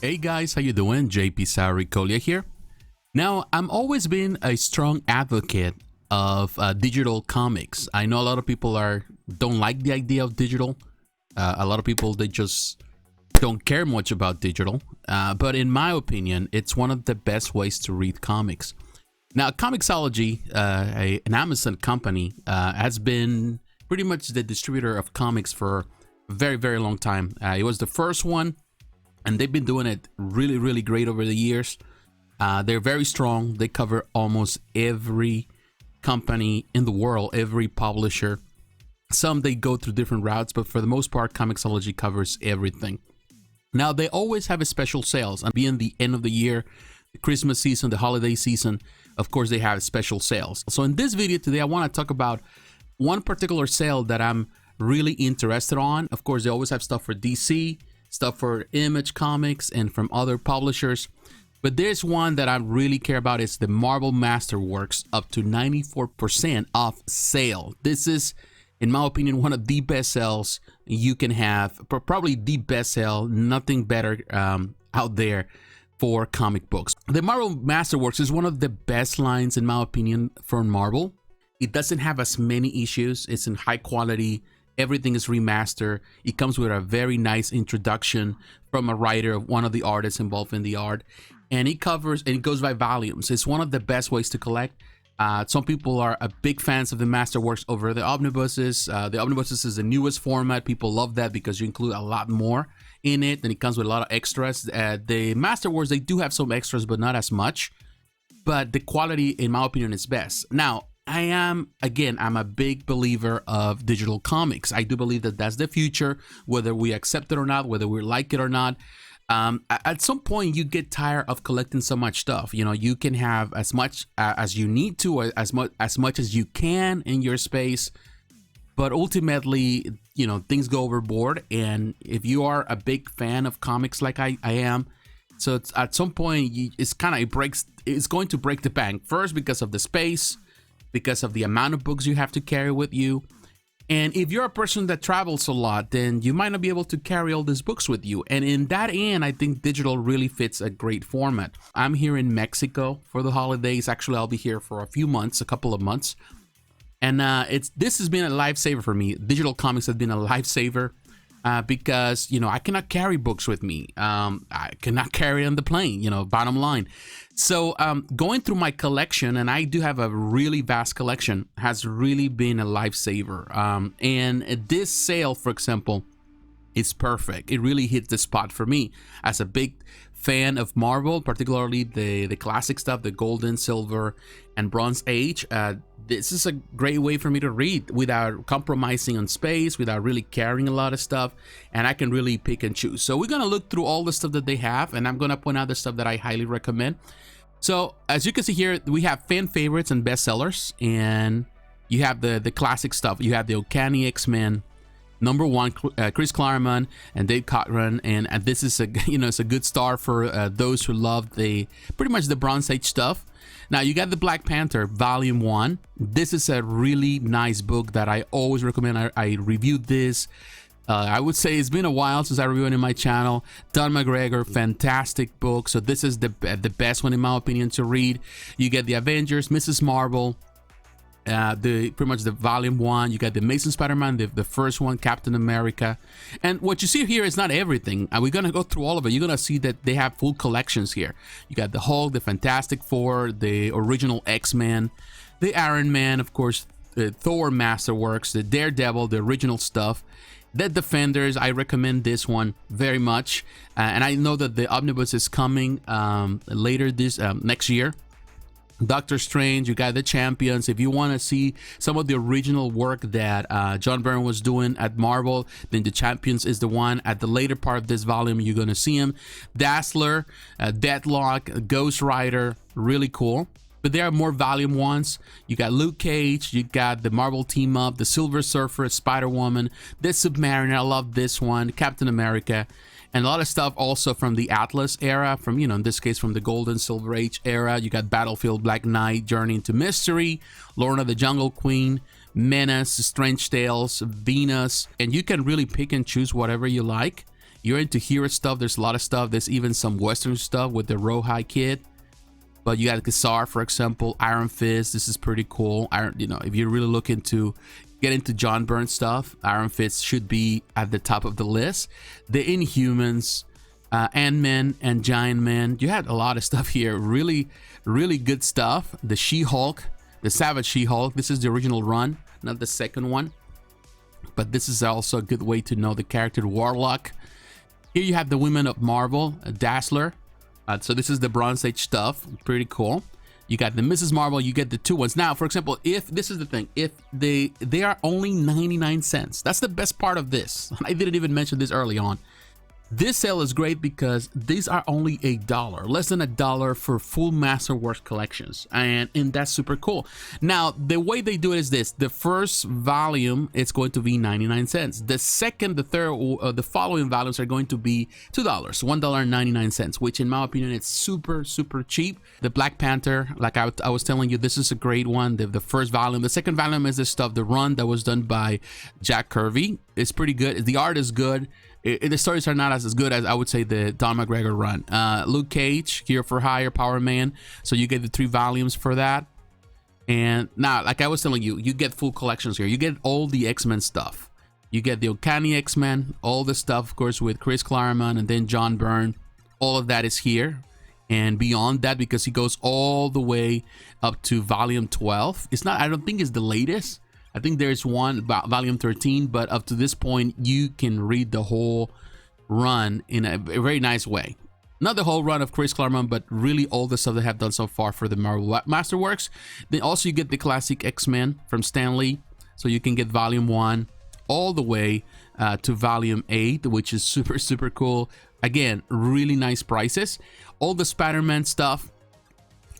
Hey guys, how you doing? jpsarrireviews here. Now, I'm always been a strong advocate of digital comics. I know a lot of people don't like the idea of digital. A lot of people, they just don't care much about digital. But in my opinion, it's one of the best ways to read comics. Now, Comixology, an Amazon company, has been pretty much the distributor of comics for a very, very long time. It was the first one, and they've been doing it really, really great over the years. They're very strong. They cover almost every company in the world, every publisher. Some they go through different routes, but for the most part, Comixology covers everything. Now, they always have a special sales, and being the end of the year, the Christmas season, the holiday season, of course, they have special sales. So in this video today, I want to talk about one particular sale that I'm really interested on. Of course, they always have stuff for DC, stuff for Image Comics, and from other publishers. But there's one that I really care about. It's the Marvel Masterworks up to 94% off sale. This is, in my opinion, one of the best sales you can have. Probably the best sale, nothing better out there for comic books. The Marvel Masterworks is one of the best lines, in my opinion, for Marvel. It doesn't have as many issues. It's in high quality. Everything is remastered. It comes with a very nice introduction from a writer, one of the artists involved in the art. And it covers, and it goes by volumes. It's one of the best ways to collect. Some people are big fans of the Masterworks over the omnibuses. The omnibuses is the newest format. People love that because you include a lot more in it, and it comes with a lot of extras. The Masterworks, they do have some extras, but not as much. But the quality, in my opinion, is best. Now, I'm a big believer of digital comics. I do believe that that's the future, whether we accept it or not, whether we like it or not. At some point, you get tired of collecting so much stuff. You know, you can have as much as you need to, or as much as you can in your space. But ultimately, you know, things go overboard. And if you are a big fan of comics like I am, so it's, at some point, it's going to break the bank. First, because of the space, because of the amount of books you have to carry with you. And if you're a person that travels a lot, then you might not be able to carry all these books with you. And in that end, I think digital really fits a great format. I'm here in Mexico for the holidays. Actually, I'll be here for a couple of months. And this has been a lifesaver for me. Digital comics has been a lifesaver because, you know, I cannot carry books with me. I cannot carry on the plane, you know, bottom line. So going through my collection, and I do have a really vast collection, has really been a lifesaver. And this sale, for example, is perfect. It really hit the spot for me as a big fan of Marvel, particularly the classic stuff, the Golden, Silver, and Bronze Age. This is a great way for me to read without compromising on space, without really carrying a lot of stuff, and I can really pick and choose. So we're gonna look through all the stuff that they have, and I'm gonna point out the stuff that I highly recommend. So as you can see here, we have fan favorites and bestsellers, and you have the classic stuff. You have the Uncanny X-Men #1, Chris Claremont and Dave Cockrum, and this is it's a good start for those who love pretty much the Bronze Age stuff. Now you got the Black Panther Volume 1. This is a really nice book that I always recommend. I reviewed this. I would say it's been a while since I reviewed it in my channel. Don McGregor, fantastic book. So this is the best one in my opinion to read. You get the Avengers, Mrs. Marvel, pretty much the Volume 1. You got the Amazing Spider-Man, the first one, Captain America. And what you see here is not everything. We're gonna go through all of it. You're gonna see that they have full collections here. You got the Hulk, the Fantastic Four, the original X-Men, the Iron Man, of course, the Thor Masterworks, the Daredevil, the original stuff. The Defenders, I recommend this one very much. And I know that the omnibus is coming later next year. Doctor Strange, you got the Champions. If you want to see some of the original work that John Byrne was doing at Marvel, then the Champions is the one. At the later part of this volume, you're going to see him. Dazzler, Deadlock, Ghost Rider, really cool. But there are more volume ones. You got Luke Cage, you got the Marvel Team Up, the Silver Surfer, Spider-Woman, the Submariner, I love this one, Captain America, and a lot of stuff also from the Atlas era, from, in this case, from the Golden Silver Age era. You got Battlefield, Black Knight, Journey into Mystery, Lorna the Jungle Queen, Menace, Strange Tales, Venus, and you can really pick and choose whatever you like. you're into hero stuff, there's a lot of stuff. There's even some Western stuff with the Rohai kid. But you got Kassar, for example, Iron Fist. This is pretty cool. If you're really looking to get into John Byrne stuff, Iron Fist should be at the top of the list. The Inhumans, Ant-Man and Giant Man. You had a lot of stuff here. Really, really good stuff. The She-Hulk, the Savage She-Hulk. This is the original run, not the second one. But this is also a good way to know the character Warlock. Here you have the Women of Marvel, Dazzler. So this is the Bronze Age stuff. Pretty cool. You got the Mrs. Marvel, you get the two ones. Now, for example, if this is the thing, if they are only 99 cents. That's the best part of this. I didn't even mention this early on. This sale is great because these are only $1, less than $1 for full Masterworks collections, and that's super cool. Now, the way they do it is this: the first volume, it's going to be 99 cents. The second, the third, the following volumes are going to be $2, $1.99, which in my opinion, it's super, super cheap. The Black Panther, like I was telling you, this is a great one. The first volume. The second volume is this stuff, the run that was done by Jack Kirby. It's pretty good. The art is good. The stories are not as good as I would say the Don McGregor run. Luke Cage, Hero for Hire, Power Man. So you get the 3 volumes for that. And now, like I was telling you, you get full collections here. You get all the X-Men stuff. You get the Uncanny X-Men, all the stuff, of course, with Chris Claremont and then John Byrne. All of that is here. And beyond that, because he goes all the way up to volume 12. It's not, I don't think it's the latest. I think there's one about volume 13, but up to this point, you can read the whole run in a very nice way. Not the whole run of Chris Claremont, but really all the stuff they have done so far for the Marvel Masterworks. Then also you get the classic X-Men from Stan Lee. So you can get volume 1 all the way to volume 8, which is super, super cool. Again, really nice prices. All the Spider-Man stuff.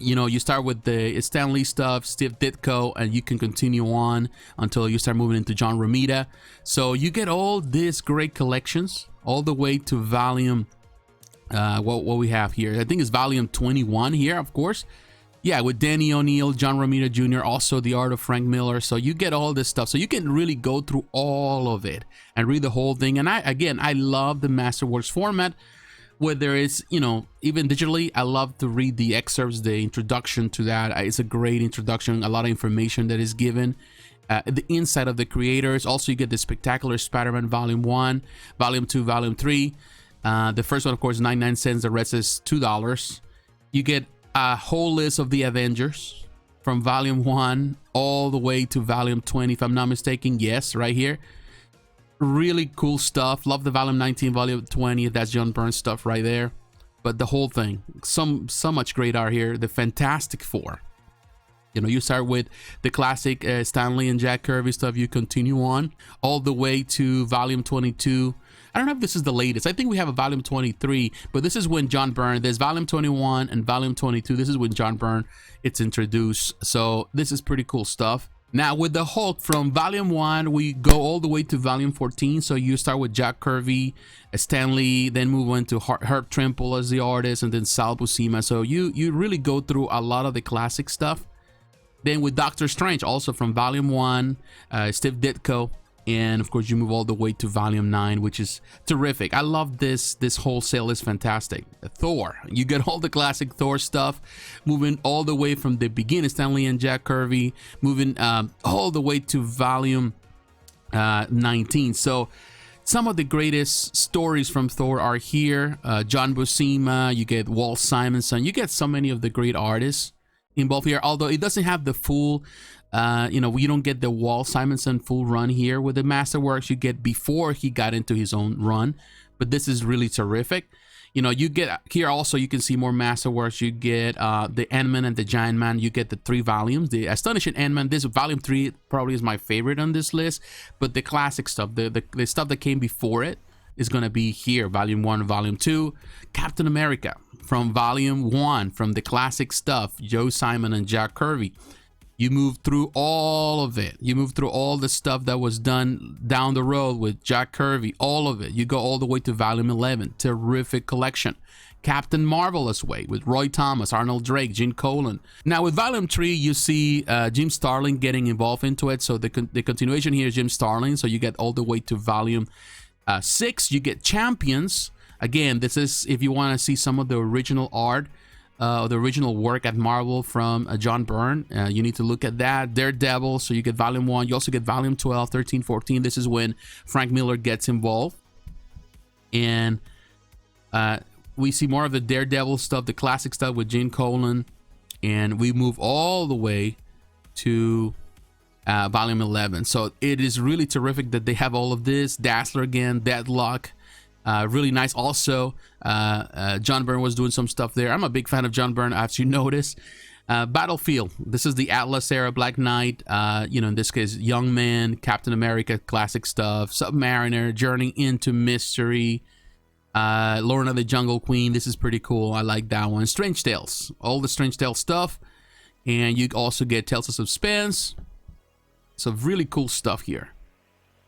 You know, you start with the Stan Lee stuff, Steve Ditko, and you can continue on until you start moving into John Romita. So you get all these great collections all the way to volume, what we have here. I think it's volume 21 here, of course. Yeah, with Danny O'Neill, John Romita Jr., also the art of Frank Miller. So you get all this stuff. So you can really go through all of it and read the whole thing. And I love the Masterworks format. Whether it's, you know, even digitally, I love to read the excerpts, the introduction to that. It's a great introduction, a lot of information that is given. The insight of the creators. Also, you get the Spectacular Spider-Man Volume 1, Volume 2, Volume 3. The first one, of course, 99 cents. The rest is $2. You get a whole list of the Avengers from Volume 1 all the way to Volume 20, if I'm not mistaken. Yes, right here. Really cool stuff. Love the volume 19, volume 20. That's John Byrne stuff right there. But the whole thing, so much great art here. The Fantastic Four. You know, you start with the classic Stan Lee and Jack Kirby stuff. You continue on all the way to volume 22. I don't know if this is the latest. I think we have a volume 23, but this is when John Byrne. There's volume 21 and volume 22. This is when John Byrne it's introduced. So this is pretty cool stuff. Now with the Hulk, from volume 1 we go all the way to volume 14. So you start with Jack Kirby, Stan Lee, then move on to Herb Trimple as the artist, and then Sal Buscema. So you really go through a lot of the classic stuff. Then with Doctor Strange, also from volume 1, Steve Ditko, and of course you move all the way to volume 9, which is terrific. I love this whole sale is fantastic. Thor, you get all the classic Thor stuff, moving all the way from the beginning, Stan Lee and Jack Kirby, moving all the way to volume 19. So some of the greatest stories from Thor are here. John Buscema, you get Walt Simonson, you get so many of the great artists involved here, although it doesn't have the full you know, we don't get the Walt Simonson full run here with the Masterworks. You get before he got into his own run, but this is really terrific. You know, you get here also, you can see more Masterworks. You get the Ant-Man and the Giant Man. You get the 3 volumes, the Astonishing Ant-Man. This volume 3 probably is my favorite on this list, but the classic stuff, the stuff that came before it is going to be here. Volume 1, Volume 2. Captain America from Volume 1, from the classic stuff, Joe Simon and Jack Kirby. You move through all of it. You move through all the stuff that was done down the road with Jack Kirby, all of it. You go all the way to volume 11. Terrific collection. Captain Marvelous Way with Roy Thomas, Arnold Drake, Gene Colan. Now with volume 3, you see Jim Starlin getting involved into it. So the continuation here is Jim Starlin. So you get all the way to volume 6, you get Champions. Again, this is if you want to see some of the original art, the original work at Marvel from John Byrne. You need to look at that. Daredevil, so you get Volume 1. You also get Volume 12, 13, 14. This is when Frank Miller gets involved. And we see more of the Daredevil stuff, the classic stuff with Gene Colan. And we move all the way to Volume 11. So it is really terrific that they have all of this. Dazzler again, Deadlock. Really nice. Also, John Byrne was doing some stuff there. I'm a big fan of John Byrne, as you notice. Battlefield. This is the Atlas era, Black Knight. In this case, Young Man, Captain America, classic stuff. Submariner, Journey into Mystery. Lorna the Jungle Queen. This is pretty cool. I like that one. Strange Tales. All the Strange Tales stuff. And you also get Tales of Suspense. So really cool stuff here.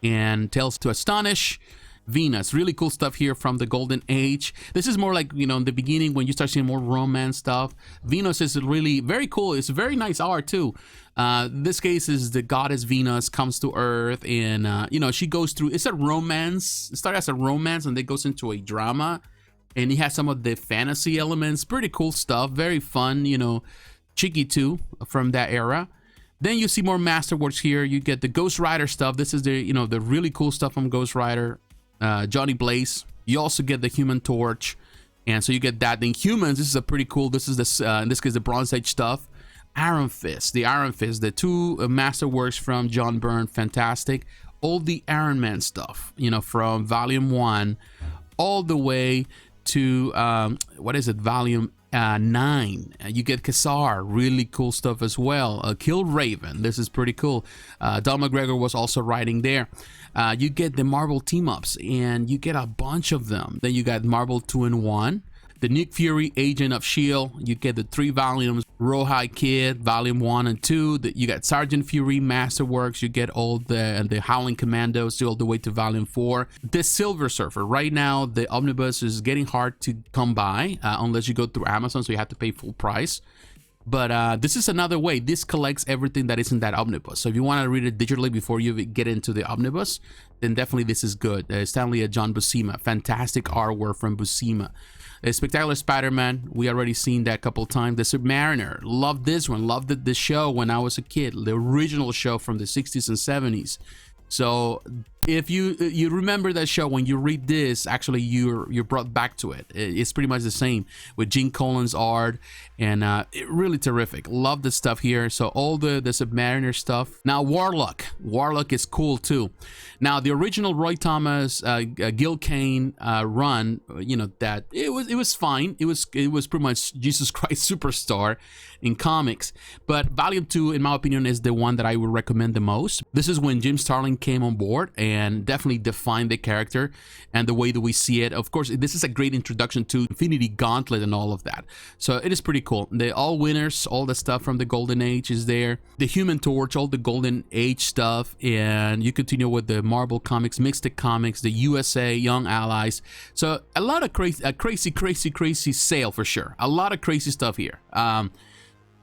And Tales to Astonish. Venus, really cool stuff here from the Golden Age. This is more like, in the beginning when you start seeing more romance stuff. Venus is really very cool. It's very nice art too. This case is the goddess Venus comes to Earth, and she goes through. It's a romance. It started as a romance, and then goes into a drama, and it has some of the fantasy elements. Pretty cool stuff. Very fun. Cheeky too from that era. Then you see more Masterworks here. You get the Ghost Rider stuff. This is the the really cool stuff from Ghost Rider. Johnny Blaze. You also get the Human Torch, and so you get that. Then Humans, this is a pretty cool. This is this in this case the Bronze Age stuff. Iron Fist, the Iron Fist, the two Masterworks from John Byrne, fantastic. All the Iron Man stuff, from Volume 1 all the way to Volume 9. You get Kassar, really cool stuff as well. Kill Raven, this is pretty cool. Don McGregor was also writing there. You get the Marvel team-ups, and you get a bunch of them. Then you got Marvel 2-in-1. The Nick Fury, Agent of S.H.I.E.L.D. You get the 3 volumes. Rawhide Kid, Volume 1 and 2. You got Sergeant Fury, Masterworks. You get all the Howling Commandos all the way to Volume 4. The Silver Surfer. Right now, the omnibus is getting hard to come by unless you go through Amazon, so you have to pay full price. But this is another way. This collects everything that is in that omnibus. So if you want to read it digitally before you get into the omnibus, then definitely this is good. Stanley John Buscema. Fantastic artwork from Buscema. Spectacular Spider-Man, we already seen that a couple times. The Submariner, loved this one. Loved the show when I was a kid. The original show from the 60s and 70s. So if you remember that show, when you read this, actually you're brought back to it. It's pretty much the same with Gene Colan's art, and really terrific. Love the stuff here. So all the Submariner stuff. Now Warlock is cool too. Now the original Roy Thomas, Gil Kane run, that it was fine. It was pretty much Jesus Christ Superstar in comics. But Volume 2, in my opinion, is the one that I would recommend the most. This is when Jim Starlin came on board and definitely defined the character and the way that we see it. Of course, this is a great introduction to Infinity Gauntlet and all of that. So it is pretty cool. The All Winners, all the stuff from the Golden Age is there. The Human Torch, all the Golden Age stuff. And you continue with the Marvel Comics, Mystic Comics, the USA, Young Allies. So a lot of crazy sale for sure. A lot of crazy stuff here.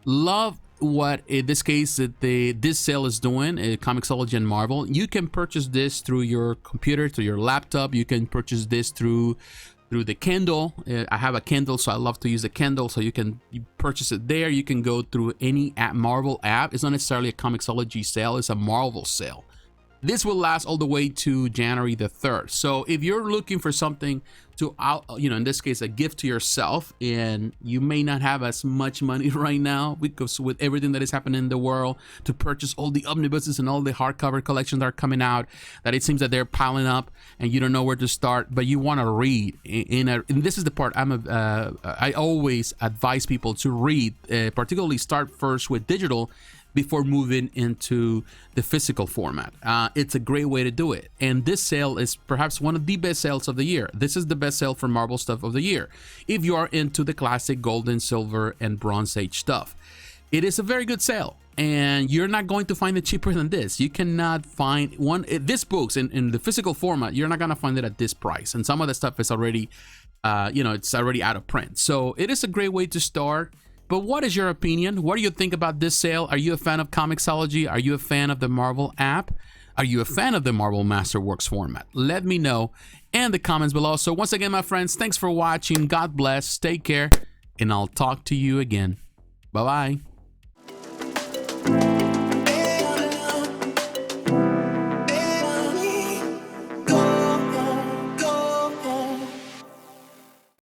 Love what in this case that this sale is doing, Comixology and Marvel. You can purchase this through your computer, through your laptop. You can purchase this through the Kindle. I have a Kindle, so I love to use the Kindle. So you purchase it there. You can go through any Marvel app. It's not necessarily a Comixology sale, it's a Marvel sale. This will last all the way to January the 3rd. So if you're looking for something to, in this case, a gift to yourself, and you may not have as much money right now because with everything that is happening in the world, to purchase all the omnibuses and all the hardcover collections that are coming out, that it seems that they're piling up and you don't know where to start, but you want to read. And this is the part I always advise people to read, particularly start first with digital before moving into the physical format. It's a great way to do it. And this sale is perhaps one of the best sales of the year. This is the best sale for Marvel stuff of the year. If you are into the classic Golden, Silver, and Bronze Age stuff, it is a very good sale. And you're not going to find it cheaper than this. You cannot find this books in the physical format. You're not going to find it at this price. And some of the stuff is already, it's already out of print. So it is a great way to start. But what is your opinion? What do you think about this sale? Are you a fan of Comixology? Are you a fan of the Marvel app? Are you a fan of the Marvel Masterworks format? Let me know in the comments below. So once again, my friends, thanks for watching. God bless. Take care. And I'll talk to you again. Bye-bye.